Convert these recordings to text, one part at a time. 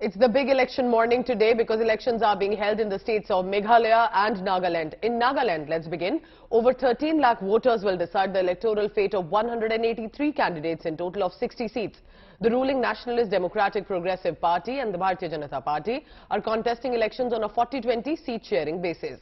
It's the big election morning today because elections are being held in the states of Meghalaya and Nagaland. In Nagaland, let's begin. Over 13 lakh voters will decide the electoral fate of 183 candidates in total of 60 seats. The ruling Nationalist Democratic Progressive Party and the Bharatiya Janata Party are contesting elections on a 40-20 seat-sharing basis.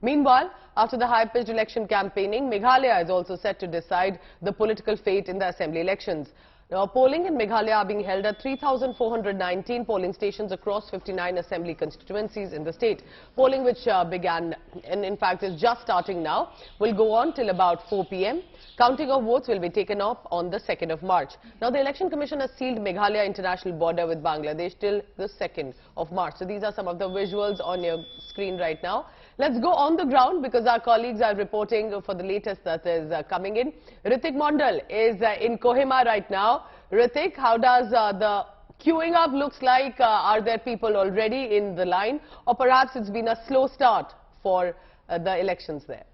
Meanwhile, after the high-pitched election campaigning, Meghalaya is also set to decide the political fate in the assembly elections. Now, polling in Meghalaya are being held at 3,419 polling stations across 59 assembly constituencies in the state. Polling, which began and in fact is just starting now, will go on till about 4 p.m. Counting of votes will be taken up on the 2nd of March. Now, the Election Commission has sealed Meghalaya international border with Bangladesh till the 2nd of March. So, these are some of the visuals on your screen right now. Let's go on the ground because our colleagues are reporting for the latest that is coming in. Ritik Mondal is in Kohima right now. Ritik, how does the queuing up looks like? Are there people already in the line, or perhaps it's been a slow start for the elections there?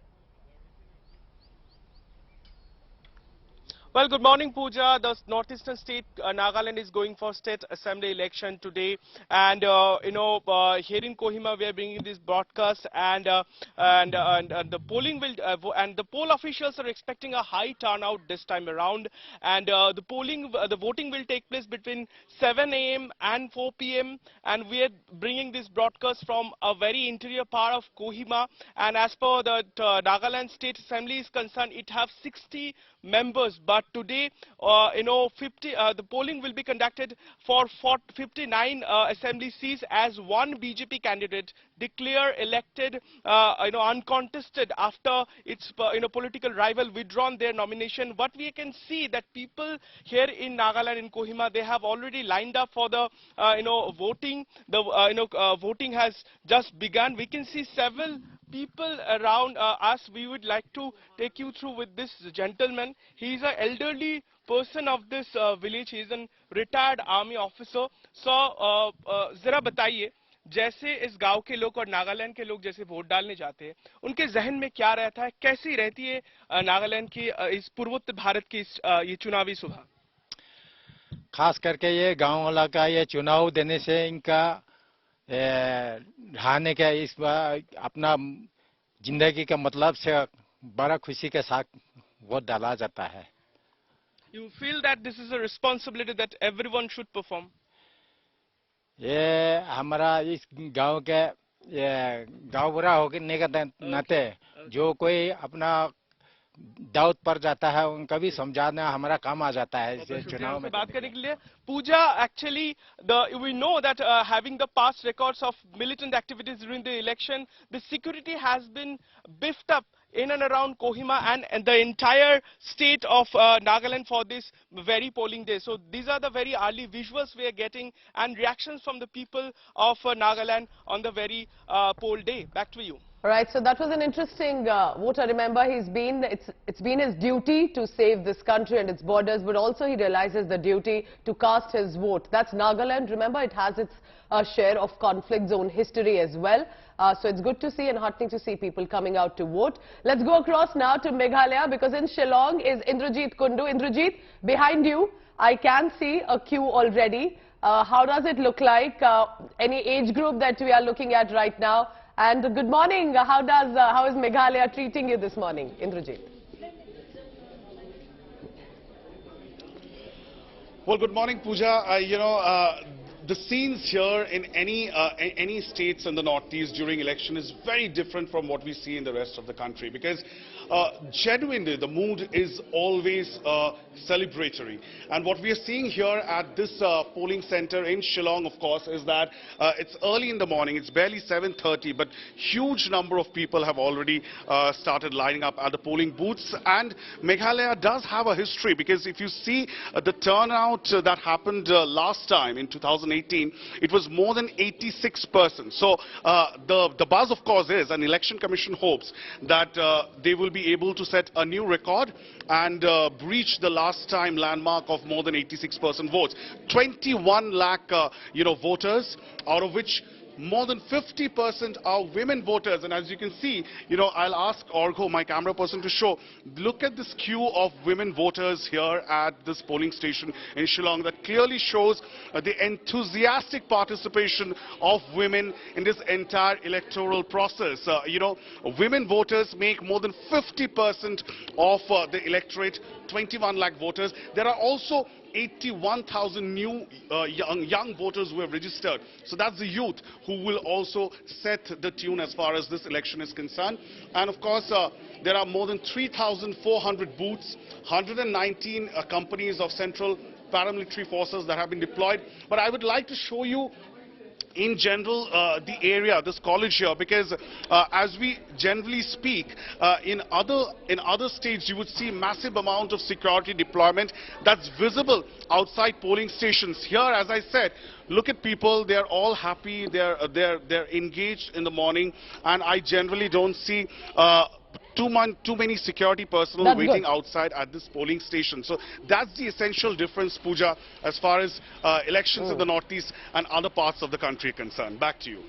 Well, good morning, Pooja. The northeastern state, Nagaland, is going for state assembly election today, and here in Kohima we are bringing this broadcast, and the polling will and the poll officials are expecting a high turnout this time around, and the voting will take place between 7 a.m. and 4 p.m. and we are bringing this broadcast from a very interior part of Kohima, and as per the Nagaland State Assembly is concerned, it have 60 members, but today, the polling will be conducted for 59 assembly seats as one BJP candidate declare elected, uncontested after its political rival withdrawn their nomination. What we can see that people here in Nagaland, in Kohima, they have already lined up for the voting. The voting has just begun. We can see several people around us. We would like to take you through with this gentleman. He is an elderly person of this village. He is a retired army officer. So, जरा बताइए, जैसे इस गांव के लोग और नागालैंड के लोग जैसे वोट डालने जाते हैं, उनके जहन में क्या रहता है, कैसी रहती है नागालैंड की इस पूर्वोत्तर भारत की ये चुनावी सुबह? खास करके ये गांव वाला का ये चुनाव देने से इनका रहने का इस अपना जिंदगी का मतलब से बड़ा खुशी के साथ वोट डाला जाता है. You feel that this is a responsibility that everyone should perform? ये हमारा इस गांव के गांव बुरा होने के नाते जो कोई अपना दाऊद पर जाता है उनका भी समझाना हमारा काम आ जाता है इस चुनाव में. बात करने के लिए Pooja, actually we know that having the past records of militant activities during the election, the security has been beefed up in and around Kohima and the entire state of Nagaland for this very polling day. So these are the very early visuals we are getting and reactions from the people of Nagaland on the very poll day. Back to you. All right, so that was an interesting vote. I remember it's been his duty to save this country and its borders, but also he realizes the duty to cast his vote. That's Nagaland. Remember, it has its share of conflict zone history as well. So it's good to see and heartening to see people coming out to vote. Let's go across now to Meghalaya because in Shillong is Indrajit Kundu. Indrajit, behind you, I can see a queue already. How does it look like? Any age group that we are looking at right now? And good morning. How is Meghalaya treating you this morning, Indrajit? Well, good morning, Pooja. The scenes here in any states in the northeast during election is very different from what we see in the rest of the country because genuinely the mood is always celebratory, and what we are seeing here at this polling center in Shillong, of course, is that it's early in the morning. It's barely 7:30, but huge number of people have already started lining up at the polling booths. And Meghalaya does have a history because if you see the turnout that happened last time in 2018, it was more than 86%. So the buzz, of course, is, and Election Commission hopes that they will be able to set a new record and breach the last time landmark of more than 86% votes. 21 lakh voters, out of which more than 50% are women voters. And as you can see, I'll ask Orgo, my camera person, to show. Look at this queue of women voters here at this polling station in Shillong that clearly shows the enthusiastic participation of women in this entire electoral process. Women voters make more than 50% of the electorate, 21 lakh voters. There are also 81,000 new young voters who have registered. So that's the youth who will also set the tune as far as this election is concerned. And of course, there are more than 3,400 booths, 119 companies of central paramilitary forces that have been deployed. But I would like to show you in general the area, this college here, because as we generally speak, in other states you would see massive amount of security deployment that's visible outside polling stations. Here, as I said, look at people, they're all happy, they're engaged in the morning, and I generally don't see too many security personnel waiting outside at this polling station. So that's the essential difference, Pooja, as far as elections in the Northeast and other parts of the country are concerned. Back to you.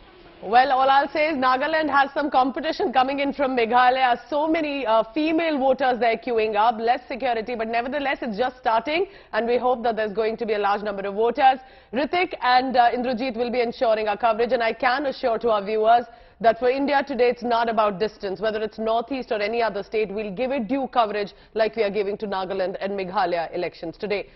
Well, all I'll say is Nagaland has some competition coming in from Meghalaya. So many female voters there queuing up, less security, but nevertheless it's just starting, and we hope that there's going to be a large number of voters. Ritik and Indrajit will be ensuring our coverage, and I can assure to our viewers that for India today, it's not about distance. Whether it's Northeast or any other state, we'll give it due coverage like we are giving to Nagaland and Meghalaya elections today.